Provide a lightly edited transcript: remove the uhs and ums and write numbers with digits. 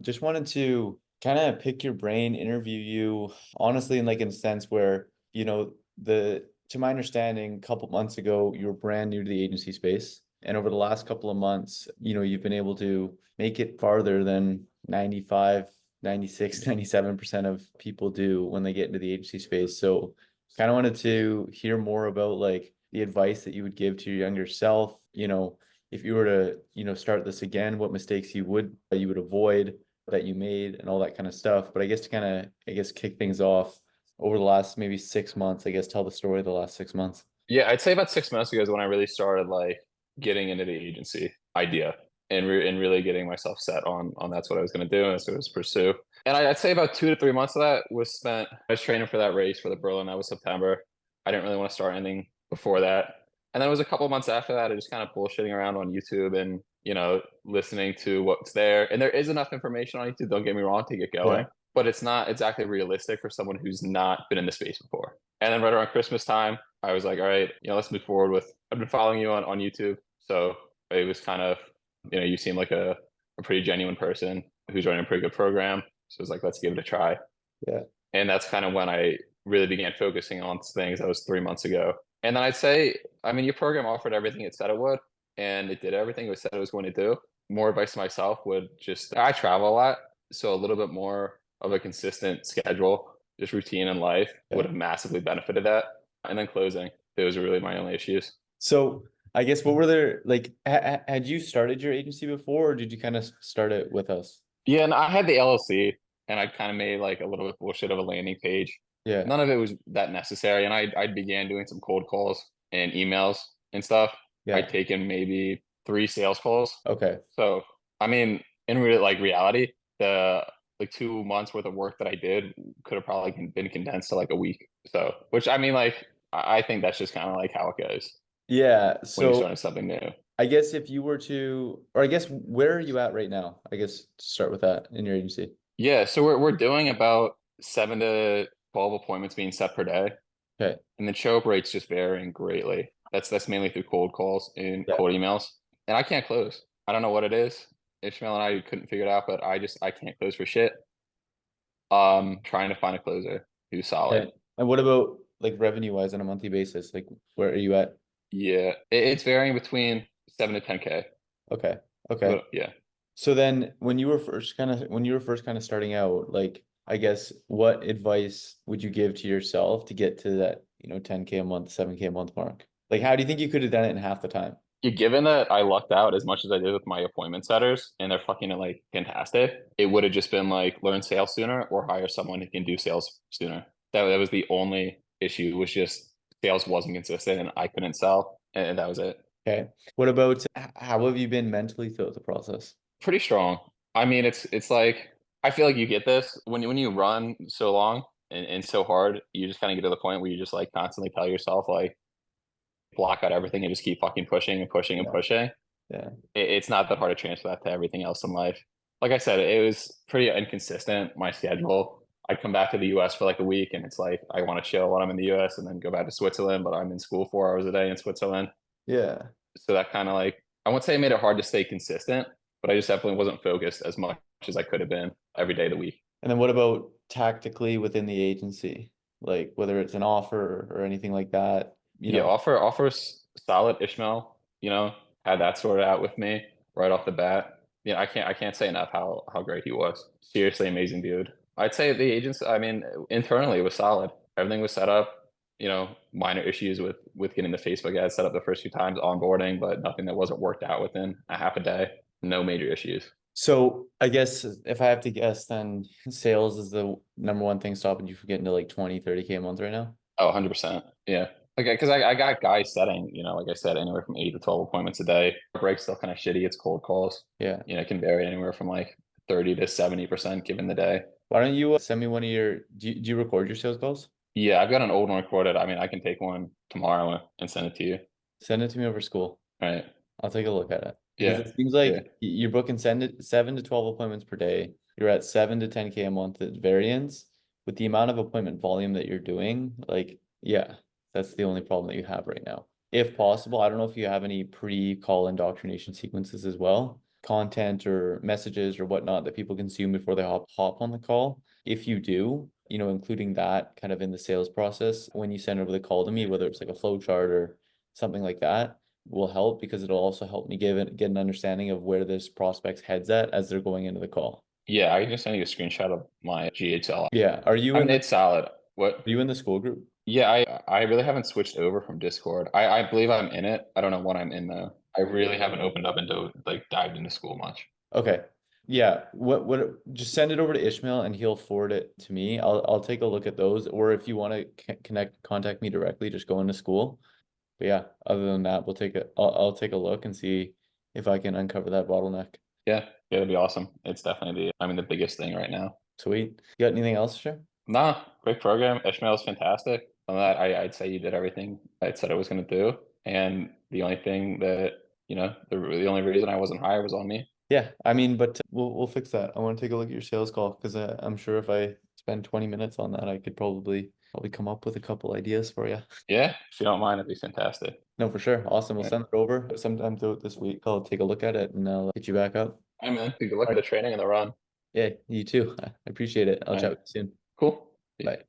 Just wanted to kind of pick your brain, interview you, honestly, in like in a sense where, to my understanding, a couple months ago, you were brand new to the agency space. And over the last couple of months, you've been able to make it farther than 95, 96, 97% of people do when they get into the agency space. So kind of wanted to hear more about like the advice that you would give to your younger self, if you were to, start this again, what mistakes you would avoid that you made and all that kind of stuff. But I guess to kind of, kick things off over the last maybe 6 months, tell the story of the last 6 months. Yeah, I'd say about 6 months ago is when I really started like getting into the agency idea and really getting myself set on that's what I was going to do and that's what I was pursue. And I'd say about 2 to 3 months of that was spent. I was training for that race for the Berlin. That was September. I didn't really want to start anything before that. And then it was a couple of months after that, I just kind of bullshitting around on YouTube and listening to what's there. And there is enough information on YouTube. Don't get me wrong to get Yeah. going, but it's not exactly realistic for someone who's not been in the space before. And then right around Christmas time, I was like, all right, let's move forward with. I've been following you on YouTube, so it was kind of, you seem like a pretty genuine person who's running a pretty good program. So it was like, let's give it a try. Yeah. And that's kind of when I really began focusing on things. That was 3 months ago. And then I'd say, I mean, your program offered everything it said it would, and it did everything it said it was going to do. More advice to myself would just, I travel a lot, so a little bit more of a consistent schedule, just routine in life would Yeah. have massively benefited that. And then closing, those are really my only issues. So I guess what were there like, had you started your agency before, or did you kind of start it with us? Yeah, and I had the LLC and I kind of made like a little bit bullshit of a landing page. Yeah. None of it was that necessary. And I began doing some cold calls and emails and stuff. I'd Yeah. taken maybe 3 sales calls. Okay. So, I mean, in real like reality, the like 2 months worth of work that I did could have probably been condensed to like a week. So, which I mean, like, I think that's just kind of like how it goes Yeah. when you're So starting something new. I guess if you were to, or I guess where are you at right now? I guess to start with that in your agency. Yeah, so we're doing about 7 to 12 appointments being set per day, Okay. and the show up rate's just varying greatly. That's mainly through cold calls and Yeah. cold emails, and I can't close. I don't know what it is. Ishmael and I couldn't figure it out, but I can't close for shit. Trying to find a closer who's solid. Okay. And what about like revenue wise on a monthly basis? Like where are you at? Yeah, it's varying between 7 to 10K. Okay. Okay. But yeah, So then when you were first kind of starting out, like I guess what advice would you give to yourself to get to that, 10K a month, 7K a month mark? Like how do you think you could have done it in half the time? given that I lucked out as much as I did with my appointment setters, and they're fucking like fantastic, it would have just been like learn sales sooner or hire someone who can do sales sooner. That was the only issue, was just sales wasn't consistent and I couldn't sell, and that was it. Okay. What about how have you been mentally throughout the process? Pretty strong. I mean, it's like I feel like you get this when you run so long and so hard, you just kind of get to the point where you just like constantly tell yourself like block out everything and just keep fucking pushing and pushing and Yeah. pushing. Yeah. It's not that hard to transfer that to everything else in life. Like I said, it was pretty inconsistent, my schedule. I'd come back to the US for like a week and it's like I want to chill when I'm in the US and then go back to Switzerland, but I'm in school 4 hours a day in Switzerland. Yeah. So that kind of like, I won't say it made it hard to stay consistent, but I just definitely wasn't focused as much as I could have been every day of the week. And then what about tactically within the agency? Like whether it's an offer or anything like that, Yeah, offers solid. Ishmael, had that sorted out with me right off the bat. Yeah, I can't say enough how great he was. Seriously amazing dude. I'd say the agents, I mean, internally it was solid. Everything was set up. Minor issues with getting the Facebook ad set up the first few times onboarding, but nothing that wasn't worked out within a half a day. No major issues. So I guess if I have to guess, then sales is the number one thing stopping you from getting to like 20, 30K a month right now. Oh, 100%. Yeah. Okay, because I got guys setting, like I said, anywhere from 8 to 12 appointments a day. Break's still kind of shitty. It's cold calls. Yeah. It can vary anywhere from like 30 to 70% given the day. Why don't you send me one of your, do you record your sales calls? Yeah, I've got an old one recorded. I mean, I can take one tomorrow and send it to you. Send it to me over school. Right. I'll take a look at it because Yeah. it seems Yeah. like you're booking 7 to 12 appointments per day. You're at 7 to 10K a month at variance with the amount of appointment volume that you're doing. Like, yeah, that's the only problem that you have right now. If possible, I don't know if you have any pre-call indoctrination sequences as well. content or messages or whatnot that people consume before they hop on the call. If you do, including that kind of in the sales process, when you send over the call to me, whether it's like a flow chart or something like that, will help because it'll also help me get an understanding of where this prospect's heads at as they're going into the call. Yeah, I can just send you a screenshot of my GHL. Yeah. I mean, it's solid. What? Are you in the school group? Yeah, I really haven't switched over from Discord. I believe I'm in it. I don't know what I'm in though. I really haven't opened up into like dived into school much. Okay. Yeah. Just send it over to Ishmael and he'll forward it to me. I'll take a look at those. Or if you want to contact me directly, just go into school. But yeah, other than that, I'll take a look and see if I can uncover that bottleneck. Yeah, it'd be awesome. It's definitely the biggest thing right now. Sweet. You got anything else to share? Nah, great program. Ishmael's fantastic. On that, I'd say you did everything I said I was going to do. And the only thing that, the only reason I wasn't hired was on me. Yeah, I mean, but we'll fix that. I want to take a look at your sales call because I'm sure if I spend 20 minutes on that, I could probably come up with a couple ideas for you. Yeah, if you don't mind, it'd be fantastic. No, for sure. Awesome. We'll Right. send it over sometime throughout this week. I'll take a look at it and I'll hit you back up. Hey man, good luck with the training and the run. Yeah, you too. I appreciate it. I'll All chat right, with you soon. cool. Bye.